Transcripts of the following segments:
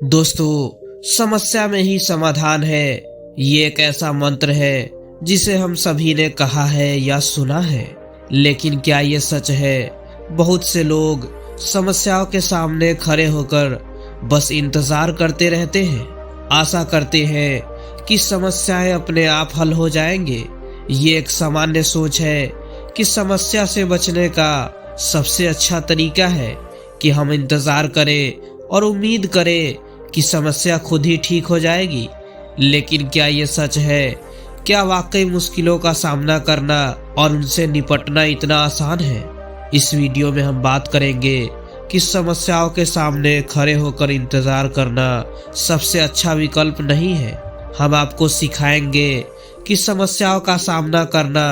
दोस्तों, समस्या में ही समाधान है। ये एक ऐसा मंत्र है जिसे हम सभी ने कहा है या सुना है, लेकिन क्या ये सच है? बहुत से लोग समस्याओं के सामने खड़े होकर बस इंतजार करते रहते हैं, आशा करते हैं कि समस्याएं अपने आप हल हो जाएंगे। ये एक सामान्य सोच है कि समस्या से बचने का सबसे अच्छा तरीका है कि हम इंतजार करें और उम्मीद करें कि समस्या खुद ही ठीक हो जाएगी। लेकिन क्या ये सच है? क्या वाकई मुश्किलों का सामना करना और उनसे निपटना इतना आसान है? इस वीडियो में हम बात करेंगे कि समस्याओं के सामने खड़े होकर इंतजार करना सबसे अच्छा विकल्प नहीं है। हम आपको सिखाएंगे कि समस्याओं का सामना करना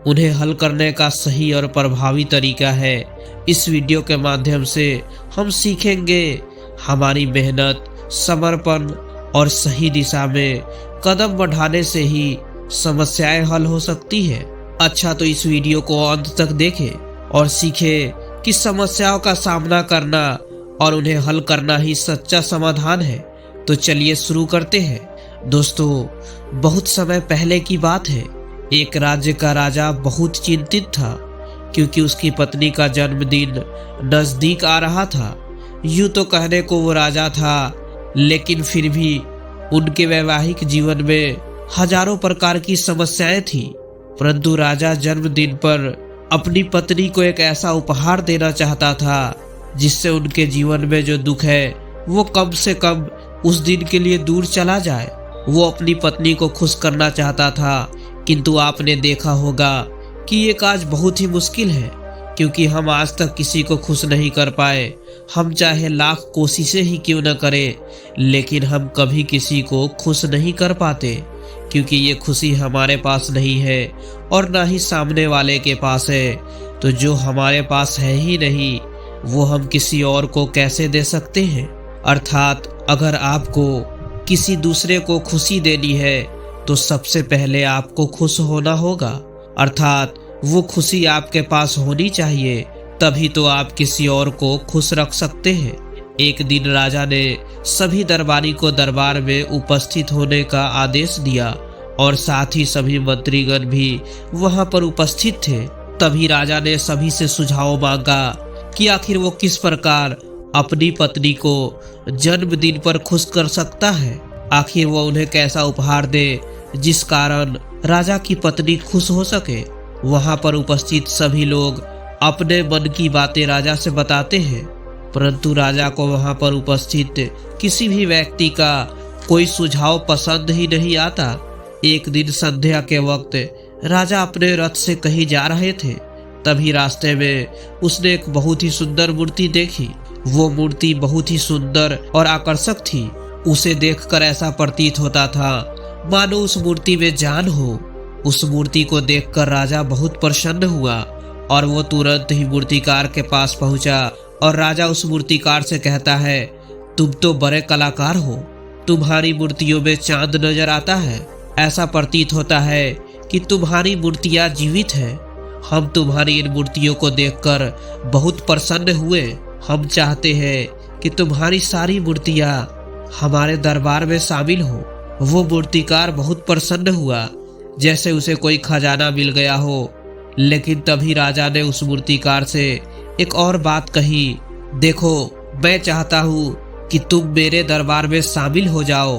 उन्हें हल करने का सही और प्रभावी तरीका है। इस वीडियो के माध्यम से हम सीखेंगे हमारी मेहनत, समर्पण और सही दिशा में कदम बढ़ाने से ही समस्याएं हल हो सकती है। अच्छा, तो इस वीडियो को अंत तक देखें और सीखें कि समस्याओं का सामना करना और उन्हें हल करना ही सच्चा समाधान है। तो चलिए शुरू करते हैं। दोस्तों, बहुत समय पहले की बात है। एक राज्य का राजा बहुत चिंतित था क्योंकि उसकी पत्नी का जन्मदिन नजदीक आ रहा था। यूं तो कहने को वो राजा था, लेकिन फिर भी उनके वैवाहिक जीवन में हजारों प्रकार की समस्याएं थी। परंतु राजा जन्मदिन पर अपनी पत्नी को एक ऐसा उपहार देना चाहता था जिससे उनके जीवन में जो दुख है वो कम से कम उस दिन के लिए दूर चला जाए। वो अपनी पत्नी को खुश करना चाहता था, किंतु आपने देखा होगा कि ये काज बहुत ही मुश्किल है, क्योंकि हम आज तक किसी को खुश नहीं कर पाए। हम चाहे लाख कोशिशें ही क्यों न करें, लेकिन हम कभी किसी को खुश नहीं कर पाते, क्योंकि ये खुशी हमारे पास नहीं है और ना ही सामने वाले के पास है। तो जो हमारे पास है ही नहीं, वो हम किसी और को कैसे दे सकते हैं? अर्थात अगर आपको किसी दूसरे को खुशी देनी है तो सबसे पहले आपको खुश होना होगा। अर्थात वो खुशी आपके पास होनी चाहिए, तभी तो आप किसी और को खुश रख सकते हैं। एक दिन राजा ने सभी दरबारी को दरबार में उपस्थित होने का आदेश दिया और साथ ही सभी मंत्रीगण भी वहां पर उपस्थित थे। तभी राजा ने सभी से सुझाव मांगा कि आखिर वो किस प्रकार अपनी पत्नी को जन्मदिन पर खुश कर सकता है। आखिर वो उन्हें कैसा उपहार दे जिस कारण राजा की पत्नी खुश हो सके। वहां पर उपस्थित सभी लोग अपने मन की बातें राजा से बताते हैं, परंतु राजा को वहां पर उपस्थित किसी भी व्यक्ति का कोई सुझाव पसंद ही नहीं आता। एक दिन संध्या के वक्त राजा अपने रथ से कहीं जा रहे थे। तभी रास्ते में उसने एक बहुत ही सुंदर मूर्ति देखी। वो मूर्ति बहुत ही सुंदर और आकर्षक थी। उसे देखकर ऐसा प्रतीत होता था मानो उस मूर्ति में जान हो। उस मूर्ति को देखकर राजा बहुत प्रसन्न हुआ और वो तुरंत ही मूर्तिकार के पास पहुंचा और राजा उस मूर्तिकार से कहता है, तुम तो बड़े कलाकार हो, तुम्हारी मूर्तियों में चांद नजर आता है। ऐसा प्रतीत होता है कि तुम्हारी मूर्तियां जीवित हैं। हम तुम्हारी इन मूर्तियों को देखकर बहुत प्रसन्न हुए। हम चाहते हैं कि तुम्हारी सारी मूर्तियां हमारे दरबार में शामिल हो। वो मूर्तिकार बहुत प्रसन्न हुआ, जैसे उसे कोई खजाना मिल गया हो। लेकिन तभी राजा ने उस मूर्तिकार से एक और बात कही, देखो, मैं चाहता हूँ कि तुम मेरे दरबार में शामिल हो जाओ,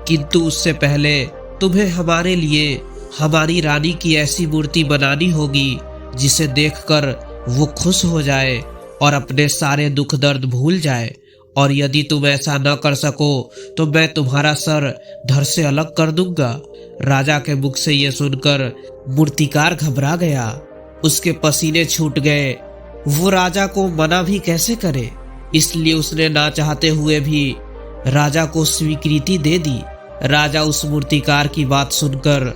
किंतु उससे पहले तुम्हें हमारे लिए हमारी रानी की ऐसी मूर्ति बनानी होगी जिसे देखकर वो खुश हो जाए और अपने सारे दुख दर्द भूल जाए। और यदि तुम ऐसा न कर सको तो मैं तुम्हारा सर धड़ से अलग कर दूंगा। राजा के मुख से ये सुनकर मूर्तिकार घबरा गया, उसके पसीने छूट गए। वो राजा को मना भी कैसे करे, इसलिए उसने ना चाहते हुए भी राजा को स्वीकृति दे दी। राजा उस मूर्तिकार की बात सुनकर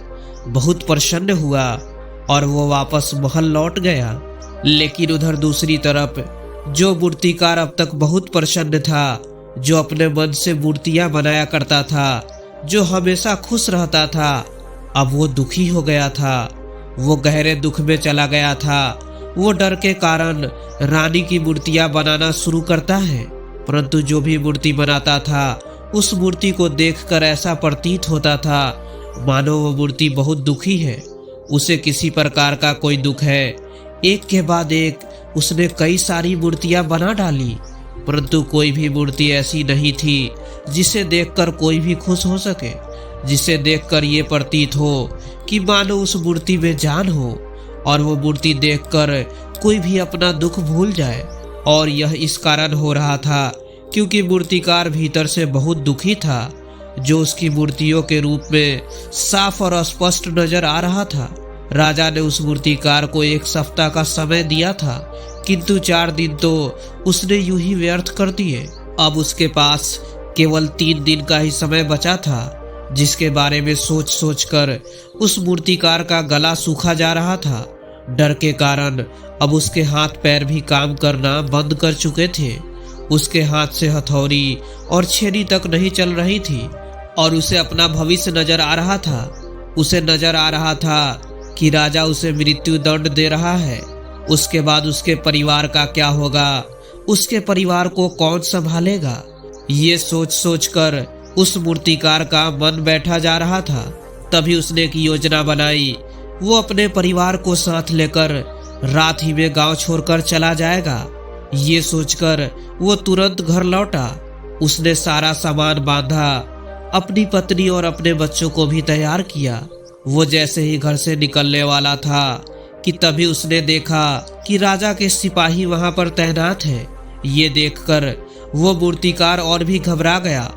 बहुत प्रसन्न हुआ और वो वापस महल लौट गया। लेकिन उधर दूसरी तरफ जो मूर्तिकार अब तक बहुत प्रसन्न था, जो अपने मन से मूर्तियां बनाया करता था, जो हमेशा खुश रहता था, अब वो दुखी हो गया था। वो गहरे दुख में चला गया था। वो डर के कारण रानी की मूर्तियां बनाना शुरू करता है, परंतु जो भी मूर्ति बनाता था उस मूर्ति को देखकर ऐसा प्रतीत होता था मानो वो मूर्ति बहुत दुखी है, उसे किसी प्रकार का कोई दुख है। एक के बाद एक उसने कई सारी मूर्तियां बना डाली, परंतु कोई भी मूर्ति ऐसी नहीं थी जिसे देखकर कोई भी खुश हो सके, जिसे देखकर ये प्रतीत हो कि मानो उस मूर्ति में जान हो और वो मूर्ति देखकर कोई भी अपना दुख भूल जाए। और यह इस कारण हो रहा था क्योंकि मूर्तिकार भीतर से बहुत दुखी था, जो उसकी मूर्तियों के रूप में साफ और स्पष्ट नजर आ रहा था। राजा ने उस मूर्तिकार को 1 सप्ताह का समय दिया था, किंतु 4 दिन तो उसने यूं ही व्यर्थ कर दिए। अब उसके पास केवल 3 दिन का ही समय बचा था, जिसके बारे में सोच सोच कर उस मूर्तिकार का गला सूखा जा रहा था। डर के कारण अब उसके हाथ पैर भी काम करना बंद कर चुके थे। उसके हाथ से हथौड़ी और छेनी तक नहीं चल रही थी और उसे अपना भविष्य नजर आ रहा था। उसे नजर आ रहा था कि राजा उसे मृत्यु दंड दे रहा है। उसके बाद उसके परिवार का क्या होगा, उसके परिवार को कौन संभालेगा, ये सोच सोच कर उस मूर्तिकार का मन बैठा जा रहा था। तभी उसने एक योजना बनाई। वो अपने परिवार को साथ लेकर रात ही में गांव छोड़कर चला जाएगा। ये सोचकर वो तुरंत घर लौटा। उसने सारा सामान बांधा, अपनी पत्नी और अपने बच्चों को भी तैयार किया। वो जैसे ही घर से निकलने वाला था कि तभी उसने देखा कि राजा के सिपाही वहां पर तैनात हैं। ये देखकर वो मूर्तिकार और भी घबरा गया।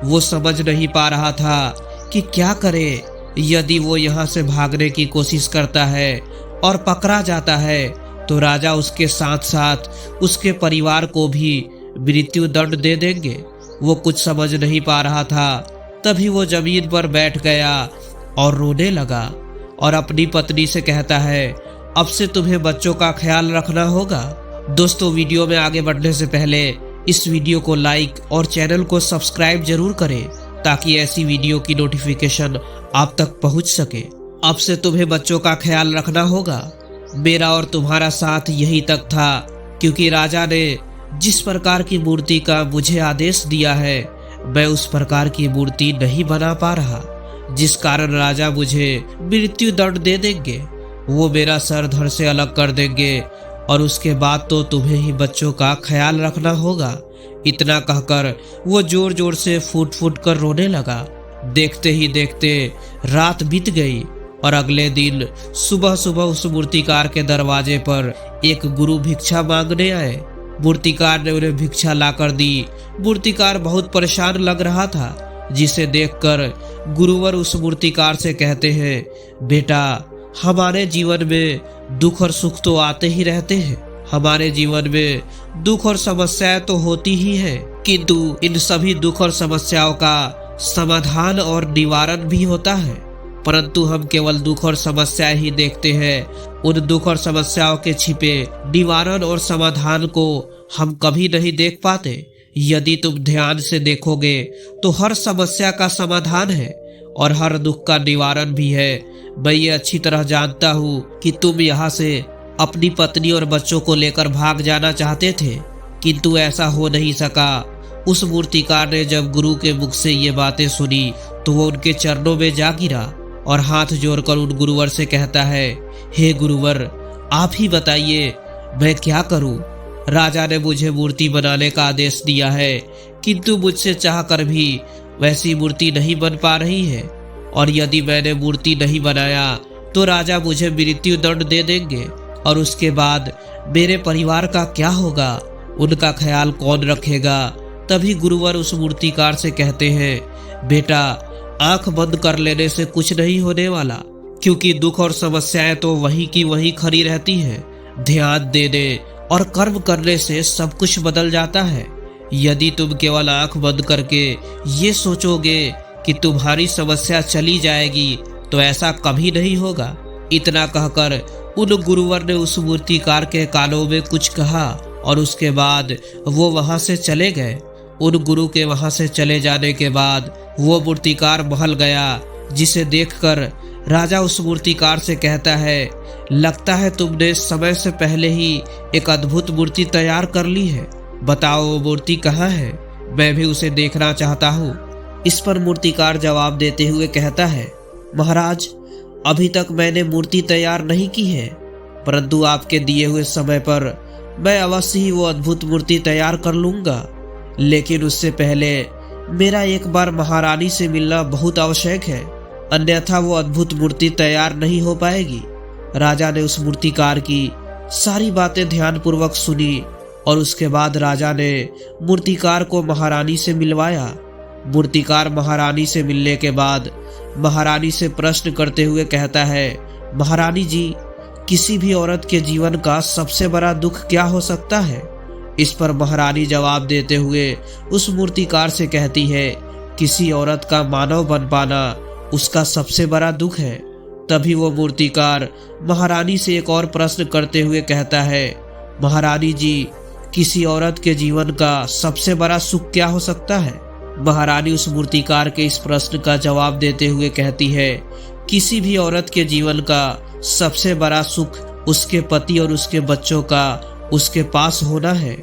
वो समझ नहीं पा रहा था कि क्या करे। यदि वो यहाँ से भागने की कोशिश करता है और पकड़ा जाता है तो राजा उसके साथ साथ उसके परिवार को भी मृत्यु दंड दे देंगे। वो कुछ समझ नहीं पा रहा था। तभी वो जमीन पर बैठ गया और रोने लगा और अपनी पत्नी से कहता है, अब से तुम्हें बच्चों का ख्याल रखना होगा। दोस्तों, वीडियो में आगे बढ़ने से पहले इस वीडियो को लाइक और चैनल को सब्सक्राइब जरूर करें ताकि ऐसी वीडियो की नोटिफिकेशन आप तक पहुंच सके। अब से तुम्हें बच्चों का ख्याल रखना होगा। मेरा और तुम्हारा साथ यही तक था, क्योंकि राजा ने जिस प्रकार की मूर्ति का मुझे आदेश दिया है मैं उस प्रकार की मूर्ति नहीं बना पा रहा, जिस कारण राजा मुझे मृत्यु दंड दे देंगे। वो मेरा सर धड़ से अलग कर देंगे और उसके बाद तो तुम्हें ही बच्चों का ख्याल रखना होगा। इतना कहकर वो जोर जोर से फूट फूट कर रोने लगा। देखते ही देखते रात बीत गई और अगले दिन सुबह सुबह उस मूर्तिकार के दरवाजे पर एक गुरु भिक्षा मांगने आए। मूर्तिकार ने उन्हें भिक्षा लाकर दी। मूर्तिकार बहुत परेशान लग रहा था, जिसे देखकर गुरुवर उस मूर्तिकार से कहते हैं, बेटा, हमारे जीवन में दुख और सुख तो आते ही रहते हैं। हमारे जीवन में दुख और समस्याएं तो होती ही हैं, किंतु इन सभी दुख और समस्याओं का समाधान और निवारण भी होता है। परंतु हम केवल दुख और समस्याएं ही देखते हैं। उन दुख और समस्याओं के छिपे निवारण और समाधान को हम कभी नहीं देख पाते। यदि तुम ध्यान से देखोगे तो हर समस्या का समाधान है और हर दुख का निवारण भी है। मैं ये अच्छी तरह जानता हूँ कि तुम यहाँ से अपनी पत्नी और बच्चों को लेकर भाग जाना चाहते थे, किंतु ऐसा हो नहीं सका। उस मूर्तिकार ने जब गुरु के मुख से ये बातें सुनी तो वो उनके चरणों में जा गिरा और हाथ जोड़कर उन गुरुवर से कहता है, हे गुरुवर, आप ही बताइए मैं क्या करूं। राजा ने मुझे मूर्ति बनाने का आदेश दिया है, किंतु मुझसे चाहकर भी वैसी मूर्ति नहीं बन पा रही है, और यदि मैंने मूर्ति नहीं बनाया तो राजा मुझे मृत्यु दंड दे देंगे और उसके बाद मेरे परिवार का क्या होगा, उनका ख्याल कौन रखेगा। तभी गुरुवर उस मूर्तिकार से कहते हैं, बेटा, आंख बंद कर लेने से कुछ नहीं होने वाला, क्योंकि दुख और समस्याएं तो वही की वही खड़ी रहती हैं। ध्यान देने और कर्म करने से सब कुछ बदल जाता है। यदि तुम केवल आंख बंद करके ये सोचोगे कि तुम्हारी समस्या चली जाएगी तो ऐसा कभी नहीं होगा। इतना कहकर उन गुरुवर ने उस मूर्तिकार के कानों में कुछ कहा और उसके बाद वो वहां से चले गए। उन गुरु के वहां से चले जाने के बाद वो मूर्तिकार महल गया, जिसे देखकर राजा उस मूर्तिकार से कहता है, लगता है तुमने समय से पहले ही एक अद्भुत मूर्ति तैयार कर ली है। बताओ वो मूर्ति कहाँ है, मैं भी उसे देखना चाहता हूँ। इस पर मूर्तिकार जवाब देते हुए कहता है, महाराज, अभी तक मैंने मूर्ति तैयार नहीं की है, परंतु आपके दिए हुए समय पर मैं अवश्य ही वो अद्भुत मूर्ति तैयार कर लूंगा। लेकिन उससे पहले मेरा एक बार महारानी से मिलना बहुत आवश्यक है, अन्यथा वो अद्भुत मूर्ति तैयार नहीं हो पाएगी। राजा ने उस मूर्तिकार की सारी बातें ध्यानपूर्वक सुनी और उसके बाद राजा ने मूर्तिकार को महारानी से मिलवाया। मूर्तिकार महारानी से मिलने के बाद महारानी से प्रश्न करते हुए कहता है, महारानी जी, किसी भी औरत के जीवन का सबसे बड़ा दुख क्या हो सकता है? इस पर महारानी जवाब देते हुए उस मूर्तिकार से कहती है, किसी औरत का मानव बन पाना उसका सबसे बड़ा दुख है। तभी वो मूर्तिकार महारानी से एक और प्रश्न करते हुए कहता है, महारानी जी, किसी औरत के जीवन का सबसे बड़ा सुख क्या हो सकता है? महारानी उस मूर्तिकार के इस प्रश्न का जवाब देते हुए कहती है, किसी भी औरत के जीवन का सबसे बड़ा सुख उसके पति और उसके बच्चों का उसके पास होना है।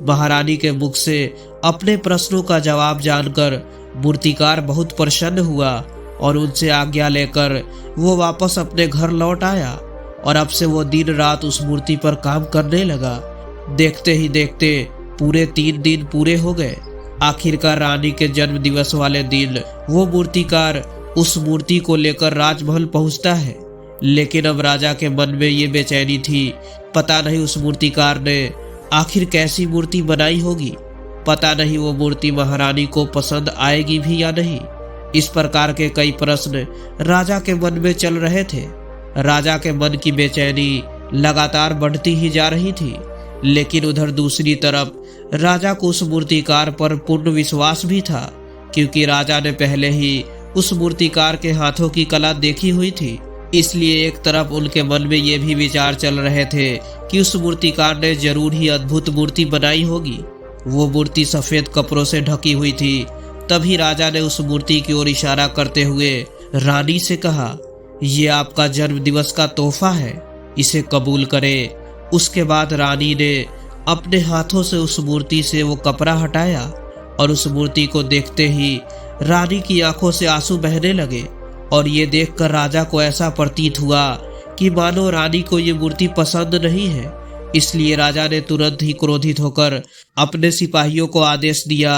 महारानी के मुख से अपने प्रश्नों का जवाब जानकर मूर्तिकार बहुत प्रसन्न हुआ और उनसे आज्ञा लेकर वो वापस अपने घर लौट आया और अब से वो दिन रात उस मूर्ति पर काम करने लगा। देखते ही देखते पूरे 3 दिन पूरे हो गए। आखिरकार रानी के जन्म दिवस वाले दिन वो मूर्तिकार उस मूर्ति को लेकर राजमहल पहुंचता है। लेकिन अब राजा के मन में ये बेचैनी थी, पता नहीं उस मूर्तिकार ने आखिर कैसी मूर्ति बनाई होगी, पता नहीं वो मूर्ति महारानी को पसंद आएगी भी या नहीं। इस प्रकार के कई प्रश्न राजा के मन में चल रहे थे। राजा के मन की बेचैनी लगातार बढ़ती ही जा रही थी। लेकिन उधर दूसरी तरफ राजा को उस मूर्तिकार पर पूर्ण विश्वास भी था, क्योंकि राजा ने पहले ही उस मूर्तिकार के हाथों की कला देखी हुई थी। इसलिए एक तरफ उनके मन में ये भी विचार चल रहे थे कि उस मूर्तिकार ने जरूर ही अद्भुत मूर्ति बनाई होगी। वो मूर्ति सफेद कपड़ों से ढकी हुई थी। तभी राजा ने उस मूर्ति की ओर इशारा करते हुए रानी से कहा, ये आपका जन्म दिवस का तोहफा है, इसे कबूल करें। उसके बाद रानी ने अपने हाथों से उस मूर्ति से वो कपड़ा हटाया और उस मूर्ति को देखते ही रानी की आंखों से आंसू बहने लगे और ये देखकर राजा को ऐसा प्रतीत हुआ कि मानो रानी को ये मूर्ति पसंद नहीं है। इसलिए राजा ने तुरंत ही क्रोधित होकर अपने सिपाहियों को आदेश दिया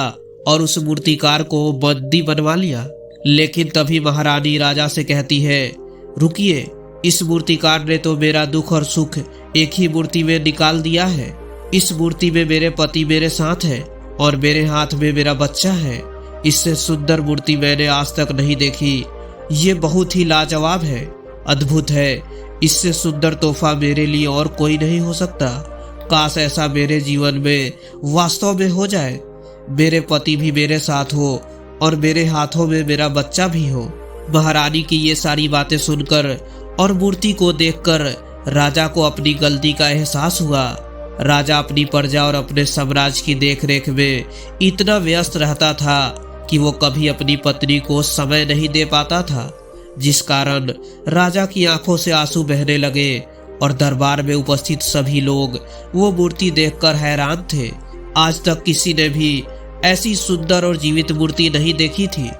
और उस मूर्तिकार को बंदी बनवा लिया। लेकिन तभी महारानी राजा से कहती है, रुकिए, इस मूर्तिकार ने तो मेरा दुख और सुख एक ही मूर्ति में निकाल दिया है। इस मूर्ति में मेरे पति मेरे साथ है और मेरे हाथ में मेरा बच्चा है। इससे सुंदर मूर्ति मैंने आज तक नहीं देखी। ये बहुत ही लाजवाब है, अद्भुत है। इससे सुंदर तोहफा मेरे लिए और कोई नहीं हो सकता। काश ऐसा मेरे जीवन में वास्तव में हो जाए। मेरे पति भी मेरे साथ हो और मेरे हाथों में मेरा बच्चा भी हो। महारानी की ये सारी बातें सुनकर और मूर्ति को देखकर राजा को अपनी गलती का एहसास हुआ। राजा अपनी प्रजा और अपने साम्राज्य की देखरेख में इतना व्यस्त रहता था कि वो कभी अपनी पत्नी को समय नहीं दे पाता था, जिस कारण राजा की आंखों से आंसू बहने लगे और दरबार में उपस्थित सभी लोग वो मूर्ति देखकर हैरान थे। आज तक किसी ने भी ऐसी सुंदर और जीवित मूर्ति नहीं देखी थी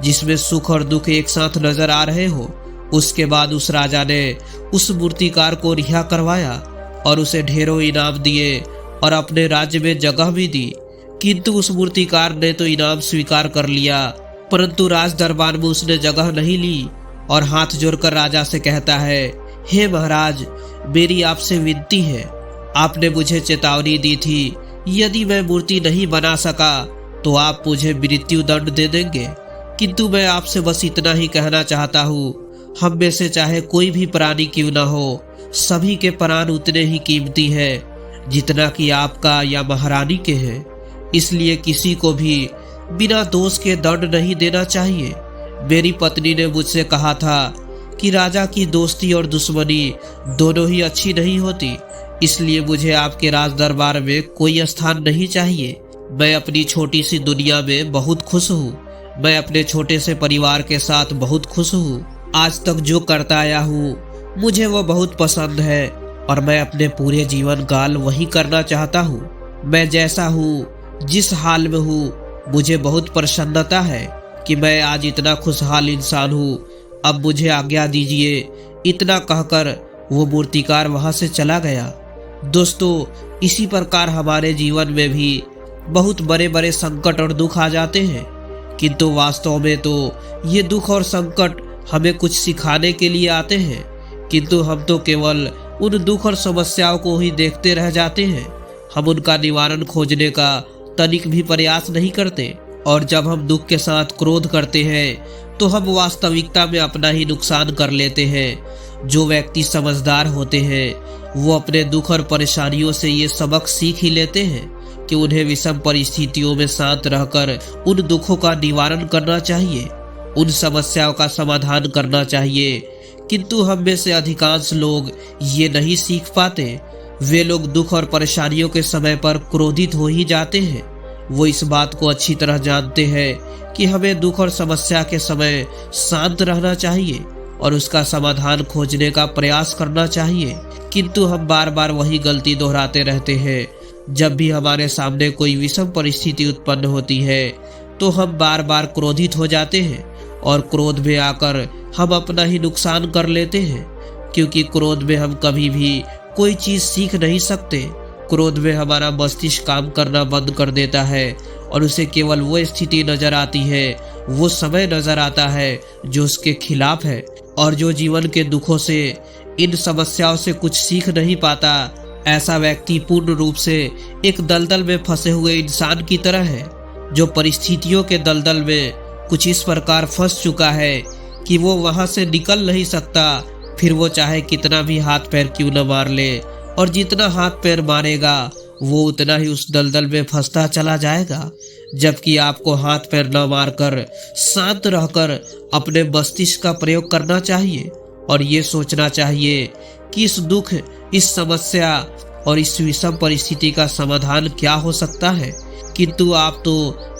जिसमें सुख और दुख एक साथ नजर आ रहे हो। उसके बाद उस राजा ने उस मूर्तिकार को रिहा करवाया और उसे ढेरों इनाम दिए और अपने राज्य में जगह भी दी। किंतु उस मूर्तिकार ने तो इनाम स्वीकार कर लिया, परंतु राज दरबार में उसने जगह नहीं ली और हाथ जोड़कर राजा से कहता है, हे महाराज, मेरी आपसे विनती है। आपने मुझे चेतावनी दी थी, यदि मैं मूर्ति नहीं बना सका तो आप मुझे मृत्यु दंड दे देंगे। किंतु मैं आपसे बस इतना ही कहना चाहता हूँ, हम में से चाहे कोई भी प्राणी क्यों ना हो, सभी के प्राण उतने ही कीमती हैं जितना कि आपका या महारानी के हैं। इसलिए किसी को भी बिना दोष के दंड नहीं देना चाहिए। मेरी पत्नी ने मुझसे कहा था कि राजा की दोस्ती और दुश्मनी दोनों ही अच्छी नहीं होती, इसलिए मुझे आपके राज दरबार में कोई स्थान नहीं चाहिए। मैं अपनी छोटी सी दुनिया में बहुत खुश हूँ। मैं अपने छोटे से परिवार के साथ बहुत खुश हूँ। आज तक जो करता आया हूँ मुझे वो बहुत पसंद है और मैं अपने पूरे जीवन काल वही करना चाहता हूँ। मैं जैसा हूँ, जिस हाल में हूँ, मुझे बहुत प्रसन्नता है कि मैं आज इतना खुशहाल इंसान हूँ। अब मुझे आज्ञा दीजिए। इतना कहकर वो मूर्तिकार वहां से चला गया। दोस्तों, इसी प्रकार हमारे जीवन में भी बहुत बड़े बड़े संकट और दुख आ जाते हैं, किंतु वास्तव में तो ये दुख और संकट हमें कुछ सिखाने के लिए आते हैं, किंतु हम तो केवल उन दुख और समस्याओं को ही देखते रह जाते हैं। हम उनका निवारण खोजने का तनिक भी प्रयास नहीं करते। और जब हम दुख के साथ क्रोध करते हैं तो हम वास्तविकता में अपना ही नुकसान कर लेते हैं। जो व्यक्ति समझदार होते हैं वो अपने दुख और परेशानियों से ये सबक सीख ही लेते हैं कि उन्हें विषम परिस्थितियों में शांत रहकर उन दुखों का निवारण करना चाहिए, उन समस्याओं का समाधान करना चाहिए। किंतु हम में से अधिकांश लोग ये नहीं सीख पाते। वे लोग दुख और परेशानियों के समय पर क्रोधित हो ही जाते हैं। वो इस बात को अच्छी तरह जानते हैं कि हमें दुख और समस्या के समय शांत रहना चाहिए और उसका समाधान खोजने का प्रयास करना चाहिए, किंतु हम बार बार वही गलती दोहराते रहते हैं। जब भी हमारे सामने कोई विषम परिस्थिति उत्पन्न होती है तो हम बार बार क्रोधित हो जाते हैं और क्रोध में आकर हम अपना ही नुकसान कर लेते हैं, क्योंकि क्रोध में हम कभी भी कोई चीज सीख नहीं सकते। क्रोध में हमारा मस्तिष्क काम करना बंद कर देता है और उसे केवल वो स्थिति नजर आती है, वो समय नजर आता है जो उसके खिलाफ है। और जो जीवन के दुखों से, इन समस्याओं से कुछ सीख नहीं पाता, ऐसा व्यक्ति पूर्ण रूप से एक दलदल में फंसे हुए इंसान की तरह है, जो परिस्थितियों के दलदल में कुछ इस प्रकार फंस चुका है कि वो वहां से निकल नहीं सकता। फिर वो चाहे कितना भी हाथ पैर क्यों न मार ले, और जितना हाथ पैर मारेगा वो उतना ही उस दलदल में फंसता चला जाएगा। जबकि आपको हाथ पैर न मारकर शांत रहकर अपने मस्तिष्क का प्रयोग करना चाहिए और ये सोचना चाहिए कि इस दुख, इस समस्या और इस विषम परिस्थिति का समाधान क्या हो सकता है। किंतु आप तो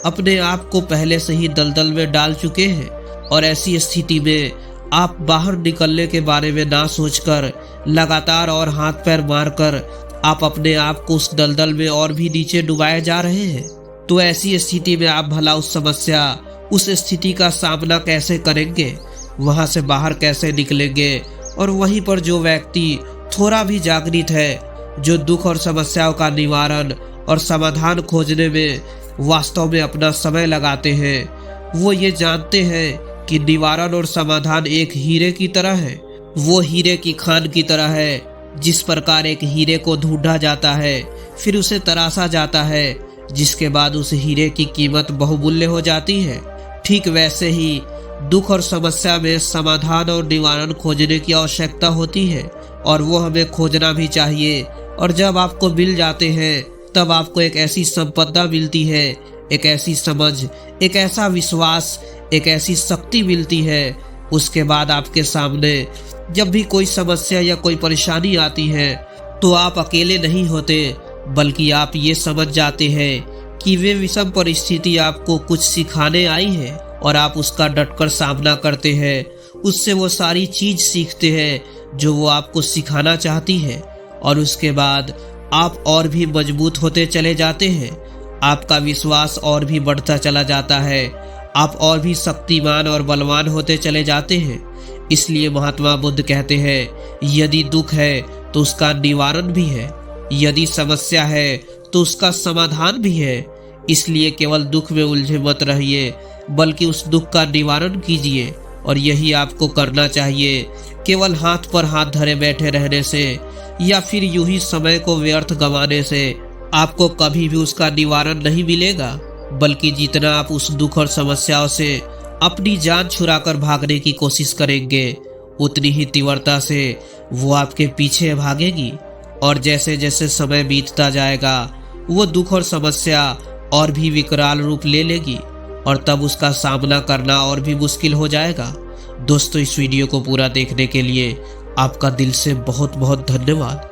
अपने आप को पहले से ही दलदल में डाल चुके हैं और ऐसी स्थिति में आप बाहर निकलने के बारे में ना सोचकर लगातार और हाथ पैर मारकर आप अपने आप को उस दलदल में और भी नीचे डुबाए जा रहे हैं। तो ऐसी स्थिति में आप भला उस समस्या, उस स्थिति का सामना कैसे करेंगे, वहां से बाहर कैसे निकलेंगे। और वहीं पर जो व्यक्ति थोड़ा भी जागृत है, जो दुख और समस्याओं का निवारण और समाधान खोजने में वास्तव में अपना समय लगाते हैं, वो ये जानते हैं कि निवारण और समाधान एक हीरे की तरह है। वो हीरे की खान की तरह है। जिस प्रकार एक हीरे को ढूंढा जाता है, फिर उसे तराशा जाता है, जिसके बाद उस हीरे की कीमत बहुमूल्य हो जाती है, ठीक वैसे ही दुख और समस्या में समाधान और निवारण खोजने की आवश्यकता होती है और वो हमें खोजना भी चाहिए। और जब आपको मिल जाते हैं तब आपको एक ऐसी संपदा मिलती है, एक ऐसी समझ, एक ऐसा विश्वास, एक ऐसी शक्ति मिलती है। उसके बाद आपके सामने जब भी कोई समस्या या कोई परेशानी आती है तो आप अकेले नहीं होते, बल्कि आप ये समझ जाते हैं कि वे विषम परिस्थिति आपको कुछ सिखाने आई है और आप उसका डटकर सामना करते हैं। उससे वो सारी चीज सीखते हैं जो वो आपको सिखाना चाहती है और उसके बाद आप और भी मजबूत होते चले जाते हैं। आपका विश्वास और भी बढ़ता चला जाता है, आप और भी शक्तिमान और बलवान होते चले जाते हैं। इसलिए महात्मा बुद्ध कहते हैं, यदि दुख है तो उसका निवारण भी है, यदि समस्या है तो उसका समाधान भी है। इसलिए केवल दुख में उलझे मत रहिए, बल्कि उस दुख का निवारण कीजिए। और यही आपको करना चाहिए। केवल हाथ पर हाथ धरे बैठे रहने से या फिर यूं ही समय को व्यर्थ गंवाने से आपको कभी भी उसका निवारण नहीं मिलेगा, बल्कि जितना आप उस दुख और समस्याओं से अपनी जान छुड़ाकर भागने की कोशिश करेंगे, उतनी ही तीव्रता से वो आपके पीछे भागेगी। और जैसे जैसे समय बीतता जाएगा वो दुख और समस्या और भी विकराल रूप ले लेगी और तब उसका सामना करना और भी मुश्किल हो जाएगा। दोस्तों, इस वीडियो को पूरा देखने के लिए आपका दिल से बहुत बहुत धन्यवाद।